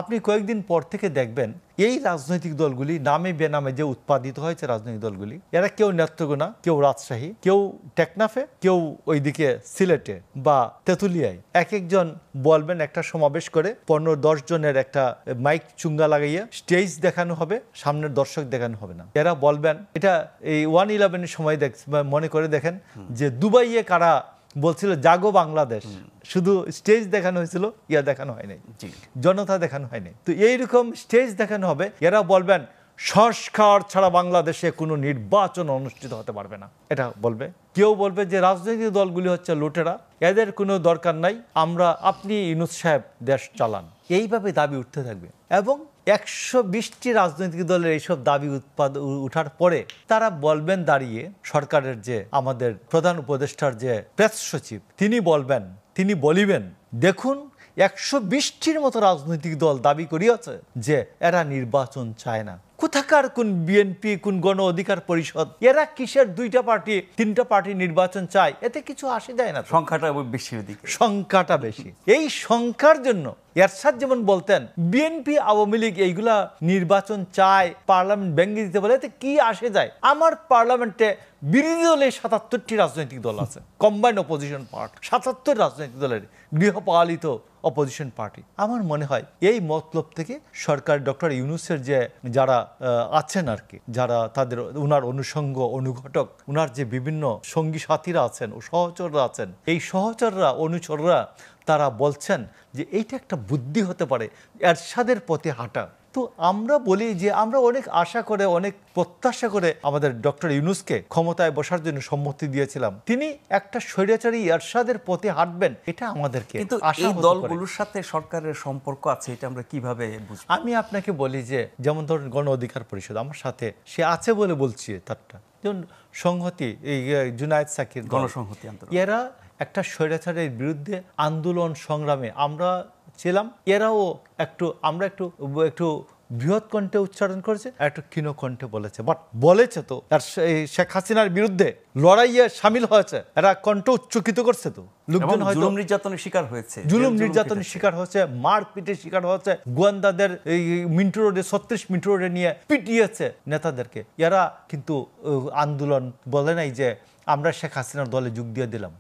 আপনি কয়েকদিন পর থেকে দেখবেন এই রাজনৈতিক দলগুলি নামে বেনামে যে উৎপাদিত হয়েছে রাজনৈতিক দলগুলি, এরা কেউ নেত্রকোনা, কেউ রাজশাহী, কেউ টেকনাফে, কেউ ওইদিকে সিলেটে বা তেঁতুলিয়ায় এক একজন বলবেন একটা সমাবেশ করে 15-10 জনের একটা মাইক চুঙ্গা লাগাইয়া স্টেজ দেখানো হবে, সামনের দর্শক দেখানো হবে না। এরা বলবেন এটা এই 1/11 সময় মনে করে দেখেন যে দুবাইয়ে কারা বলছিল জাগো বাংলাদেশ, শুধু স্টেজ দেখানো হয়েছিল, ইয়া দেখানো হয় নাই, জনতা দেখানো হয়নি। তো এইরকম স্টেজ দেখানো হবে। এরা বলবেন সংস্কার ছাড়া বাংলাদেশে কোনো নির্বাচন অনুষ্ঠিত হতে পারবে না, এটা বলবে। কেউ বলবে যে রাজনৈতিক দলগুলি হচ্ছে লুটেরা, এদের কোনো দরকার নাই, আপনি ইউনূস সাহেব দেশ চালান। এইভাবে দাবি উঠতে থাকবে এবং 120টি রাজনৈতিক দলের এইসব দাবি উঠার পরে তারা বলবেন দাঁড়িয়ে, সরকারের যে আমাদের প্রধান উপদেষ্টার যে প্রেস সচিব তিনি বলিবেন দেখুন 120টির মতো রাজনৈতিক দল দাবি করিয়াছে যে এরা নির্বাচন চায় না। কোথাকার কোন বিএনপি, কোন গণ অধিকার পরিষদ, এরা কিসের 2টা পার্টি 3টা পার্টি নির্বাচন চায়, এতে কিছু আসে যায় না। সংখ্যাটা বেশি। এই সংখ্যার জন্য এরশাদ যেমন বলতেন বিএনপি আওয়ামী লীগ এইগুলা নির্বাচন চায়, পার্লামেন্ট ভেঙে দিতে বলে, এতে কি আসে যায়? আমার পার্লামেন্টে বিরোধী দলে 77টি রাজনৈতিক দল আছে, কম্বাইন্ড অপোজিশন পার্টি 77 রাজনৈতিক দলের গৃহপালিত অপোজিশন পার্টি। আমার মনে হয় এই মতলব থেকে সরকার ডক্টর ইউনূসের যে যারা আছেন আর কি, যারা তাদের উনার অনুষঙ্গ অনুঘটক, উনার যে বিভিন্ন সঙ্গী সাথীরা আছেন ও সহচররা আছেন, এই সহচররা অনুচররা তারা বলছেন যে এইটা একটা বুদ্ধি হতে পারে এরশাদের পথে হাঁটা। তো আমরা বলি যে আমরা অনেক আশা করে, অনেক প্রত্যাশা করে আমাদের ডক্টর ইউনূসকে ক্ষমতায় বসার জন্য সম্মতি দিয়েছিলাম। তিনি একটা স্বৈরাচারী এরশাদের পথে হাঁটবেন, এটা আমাদেরকে আশা হতে পারে। দলগুলোর সাথে সরকারের সম্পর্ক আছে, এটা আমরা কিভাবে বুঝব? আমি আপনাকে বলি যে যেমন ধরুন গণ অধিকার পরিষদ আমার সাথে সে আছে বলে বলছি, তারটা যেমন সংহতি, এই জুনায়েদ সাকির গণসংহতি আন্দোলন, এরা একটা স্বৈরাচারের বিরুদ্ধে আন্দোলন সংগ্রামে আমরা ছিলাম। এরাও আমরা একটু বৃহৎ কণ্ঠে উচ্চারণ করেছে, একটু ক্ষীণ কণ্ঠে বলেছে, বাট বলেছে তো। আর শেখ হাসিনার বিরুদ্ধে লড়াইয়ে সামিল হয়েছে, এরা কণ্ঠ উচ্চকিত করছে তো। লোকজন হয়তো জুলুম নির্যাতনের শিকার হয়েছে, মারপিটের শিকার হয়েছে, গোয়েন্দাদের এই মিন্টু রোডে 36 মিন্টু রোডে নিয়ে পিটিয়েছে নেতাদেরকে। এরা কিন্তু আন্দোলন বলে নাই যে আমরা শেখ হাসিনার দলে যোগ দিয়ে দিলাম।